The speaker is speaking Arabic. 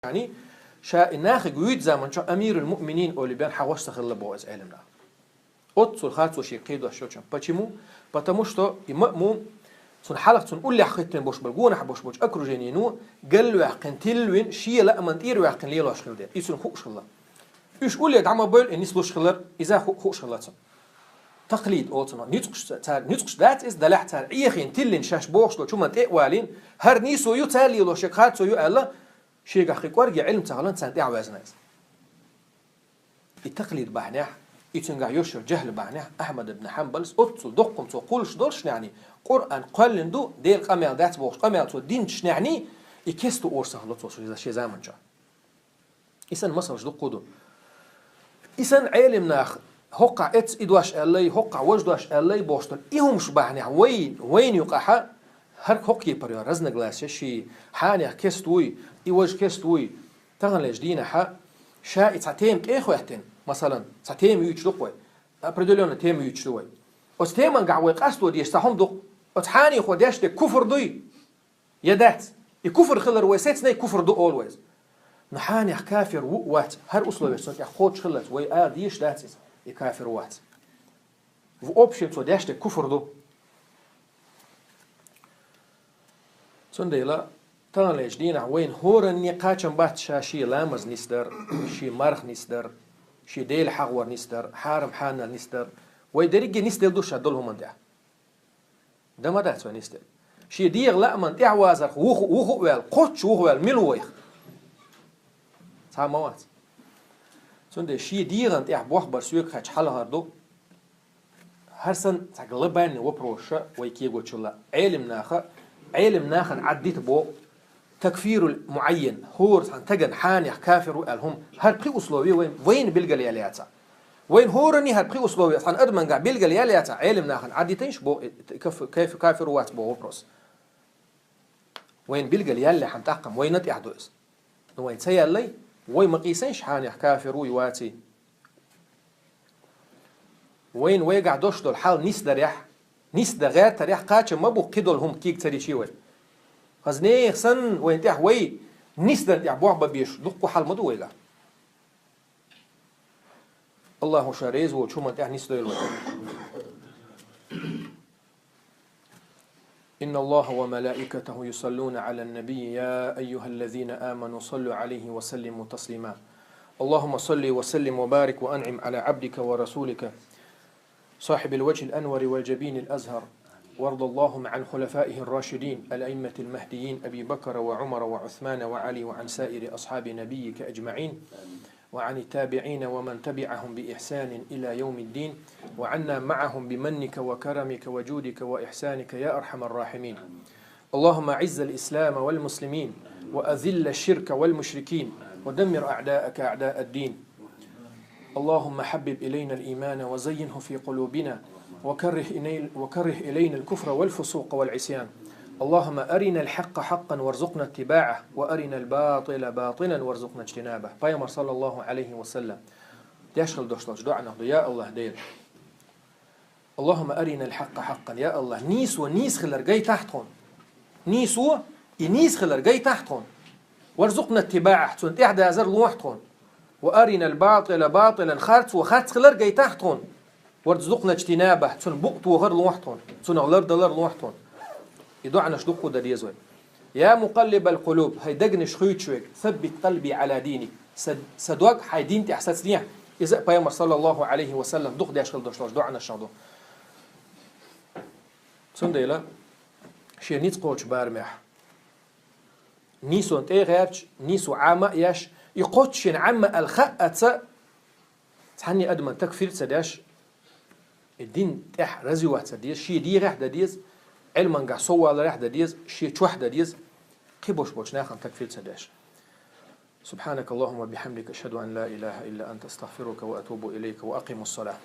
يعني شا ناخ جويد زمن شا أمير المؤمنين أولي بيان حواش تخلى بوز علمنا أتصل خاطر شيء قيد وشوشان почему потому что имаму سن حلقة سن قول لي حقيقة بوش بلجونا حبوش بوش أكرو جنينو قال له يحقن تلوين شيء لا من تير ويحقن ليه لاش خلده يسون خوش خلا إيش قول لي دعما بقول إنيس لوش خلر إذا خوش خلاته تقليد أوتنا نيتقش ذات إز دلح تار إيخين تلين شاش بوش لو شو من تقوالين هر نيسو يتالي لو شكات سو يقال شيء حقيقة ورجع علم تعلن تان تعوازناز التقليد بعناه يتنقع يشر جهل بعناه أحمد بن حنبل أتصل دقم تقولش دولش يعني قرآن قلن دو ديل قميل دات بوش قميل تو دين شنعني يكستو أورسه لطوش إذا شيء زمن جا إنسان مصر جدو قدو إنسان علم ناخ هقع إتس إدواش اللي هقع وجدواش اللي بوشتن إيهم شبعناه وين يقعها هر هقي بريا رزنا جلاس شيء حاني كستوي إيوج كستوي تغلج دينا حا شاء تعتيم كإخو يحتن مثلا تعتيم يجلقوي أبردلون تعتيم يجلقوي أستيم أن قعوي قصدو دي يستحم دق أتحاني خو ديش دي كفر دوي يدات يكفر خلر ويسيت سني كفر دو always نحاني كافر وات هر أصله يسون يخوض خلت وي ديش داتس يكافر وات في أوبشن تو ديش دي كفر دو سنديلا تانليش دينا وين هورن نقاشن بات شي لامز نستر شي مرخ نستر شي ديل حغور نستر حارم حانا نستر ويدريجي نستل دوش هدولهم من ده ما دات نستل شي ديغ لا من تعوازر وخو ويل قوتش وخو ويل ملويخ ساموات سند شي ديغن تاع بوخ برسوك خاج حل هردو هرسن تغلبان وبروش ويكيغو تشلا علم ناخن عديت بو تكفير المعين هور تجن حاني كافر وقالهم هرقي أسلوبي وين بلقى ليالياتا وين هورني هرقي أسلوبي عن أدمن قاع بلقى ليالياتا علم ناخن عديتينش بو كيف كافر وات بو وبروس وين بلقى ليالي حنتقم وين نتيحدوس وين سيالي وين مقيسينش حاني كافر ويواتي وين ويقع دوش دول حال نيس دا غير تريح قاتش ما بو كدول هم كيك تري شيوي خزني خسن وين تيح وي نيس دا تيح بوح ببيش دقو حال مدو ويقع الله شاريز وشو ما تيح نيس دا يلوي إن الله وملائكته يصلون على النبي يا أيها الذين آمنوا صلوا عليه وسلموا تسليما اللهم صل وسلم وبارك وأنعم على عبدك ورسولك صاحب الوجه الأنور والجبين الأزهر وارض اللهم عن خلفائه الراشدين الأئمة المهديين أبي بكر وعمر وعثمان وعلي وعن سائر أصحاب نبيك أجمعين وعن التابعين ومن تبعهم بإحسان إلى يوم الدين وعنا معهم بمنك وكرمك وجودك وإحسانك يا أرحم الراحمين اللهم عز الإسلام والمسلمين وأذل الشرك والمشركين ودمر أعداءك أعداء الدين اللهم حبب إلينا الإيمان وزينه في قلوبنا وكره إلينا الكفر والفسوق والعصيان اللهم أرنا الحق حقا وارزقنا اتباعه وأرنا الباطل باطلا وارزقنا اجتنابه بيامر صلى الله عليه وسلم يشغل دوشلاش دعنا يا الله دير اللهم أرنا الحق حقا يا الله نيس خلر جاي تحتهم نيس خلر جاي تحتهم وارزقنا اتباعه تنت إحدى أزر لوحتهم وأرنا الباطل باطلا خارت خلر جاي تحتهم وارزقنا اجتنابه تن بقت وغر لوحتهم تن غلر دلر لوحتهم يدعنا شدقو دا ديزوي يا مقلب القلوب هيدقنش خيوتشوك ثبت قلبي على دينك سدوك هاي دينتي احساس نيح إذا بيامر صلى الله عليه وسلم دق دي أشغل دوشلاش دعنا الشعدو سنديلا شير نيت قوش بارمح نيسو انت غيرش نيسو عاما ياش يقوتشن عما الخأة تحني أدمن تكفير تسداش الدين تح رزيوات تديز شي دي غيح ديز علما قاع صوى على ريح ديز شي توح ديز قبوش بوش ناخن تكفير تسداش سبحانك اللهم وبحمدك أشهد أن لا إله إلا أنت استغفرك وأتوب إليك وأقم الصلاة